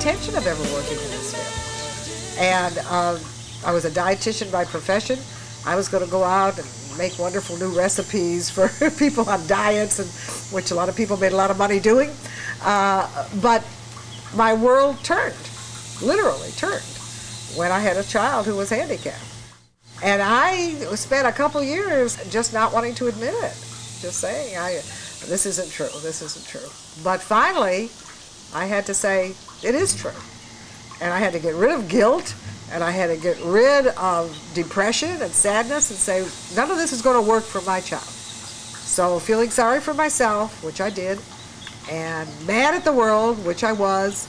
intention of ever working in this field. And I was a dietitian by profession. I was going to go out and make wonderful new recipes for people on diets, and which a lot of people made a lot of money doing. But my world turned, literally turned, when I had a child who was handicapped. And I spent a couple years just not wanting to admit it, just saying, this isn't true, this isn't true. But finally, I had to say, it is true. And I had to get rid of guilt, and I had to get rid of depression and sadness and say, none of this is going to work for my child. So feeling sorry for myself, which I did, and mad at the world, which I was,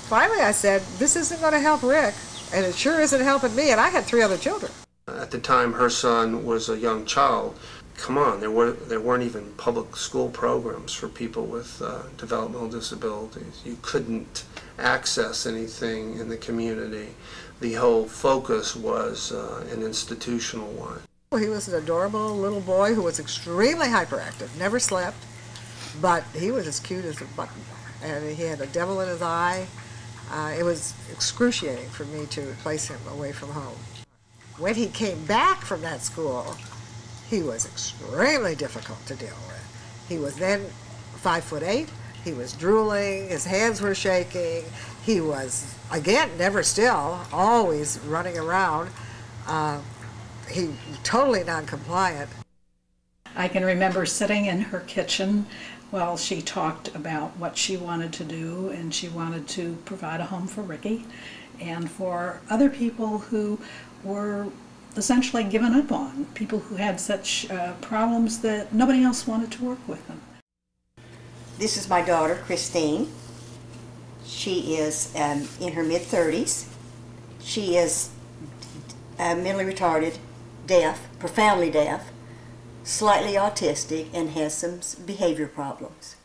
finally I said, this isn't going to help Rick, and it sure isn't helping me, and I had 3 other children. At the time her son was a young child, come on, there weren't even public school programs for people with developmental disabilities. You couldn't access anything in the community. The whole focus was an institutional one. He was an adorable little boy who was extremely hyperactive, never slept, but he was as cute as a button, and he had a devil in his eye. It was excruciating for me to place him away from home. When he came back from that school, he was extremely difficult to deal with. He was then 5'8", he was drooling, his hands were shaking, he was, again, never still, always running around. He totally non-compliant. I can remember sitting in her kitchen while she talked about what she wanted to do, and she wanted to provide a home for Ricky and for other people who were essentially given up on, people who had such problems that nobody else wanted to work with them. This is my daughter, Christine. She is in her mid-30s. She is mentally retarded, deaf, profoundly deaf, slightly autistic, and has some behavior problems.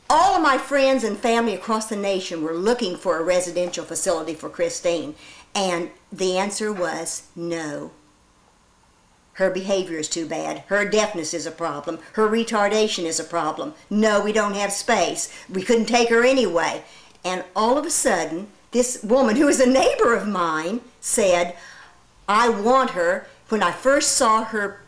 All of my friends and family across the nation were looking for a residential facility for Christine, and the answer was no. Her behavior is too bad. Her deafness is a problem. Her retardation is a problem. No, we don't have space. We couldn't take her anyway. And all of a sudden, this woman, who is a neighbor of mine, said, I want her. When I first saw her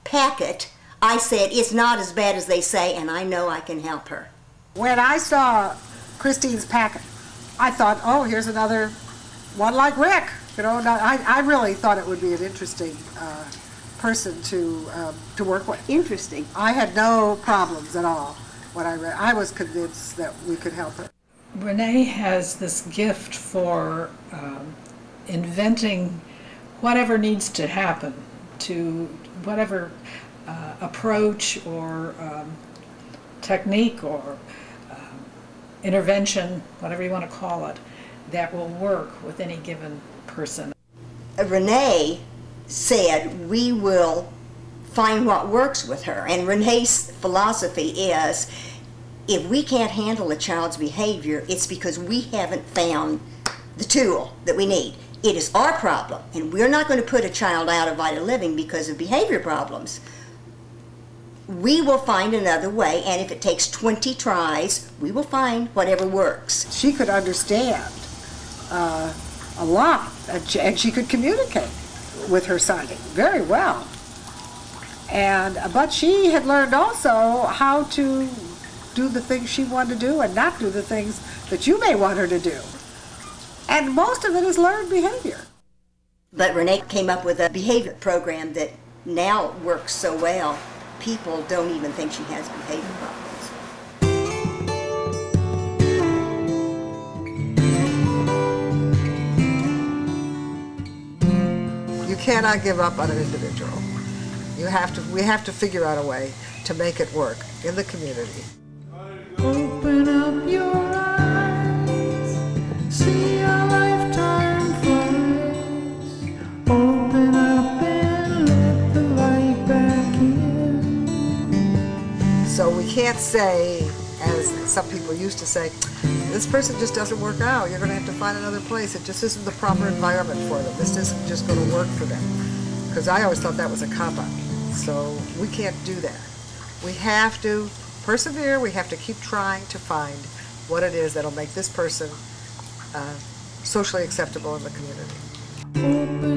packet, I said, it's not as bad as they say, and I know I can help her. When I saw Christine's packet, I thought, oh, here's another one like Rick. You know, I really thought it would be an interesting person to work with. Interesting. I had no problems at all when I read. I was convinced that we could help her. Renee has this gift for inventing whatever needs to happen, to whatever approach or technique or intervention, whatever you want to call it, that will work with any given person. Renee said we will find what works with her, and Renee's philosophy is if we can't handle a child's behavior, it's because we haven't found the tool that we need. It is our problem, and we're not going to put a child out of Vita-Living because of behavior problems. We will find another way, and if it takes 20 tries, we will find whatever works. She could understand a lot, and she could communicate with her son very well. But she had learned also how to do the things she wanted to do and not do the things that you may want her to do. And most of it is learned behavior. But Renee came up with a behavior program that now works so well, people don't even think she has behavior problems. You cannot give up on an individual. We have to figure out a way to make it work in the community. Open up your eyes, see a lifetime flies. Open up and let the light back in. So we can't say, as some people used to say, this person just doesn't work out. You're going to have to find another place. It just isn't the proper environment for them. This isn't just going to work for them. Because I always thought that was a cop-out. So we can't do that. We have to persevere. We have to keep trying to find what it is that'll make this person socially acceptable in the community. Open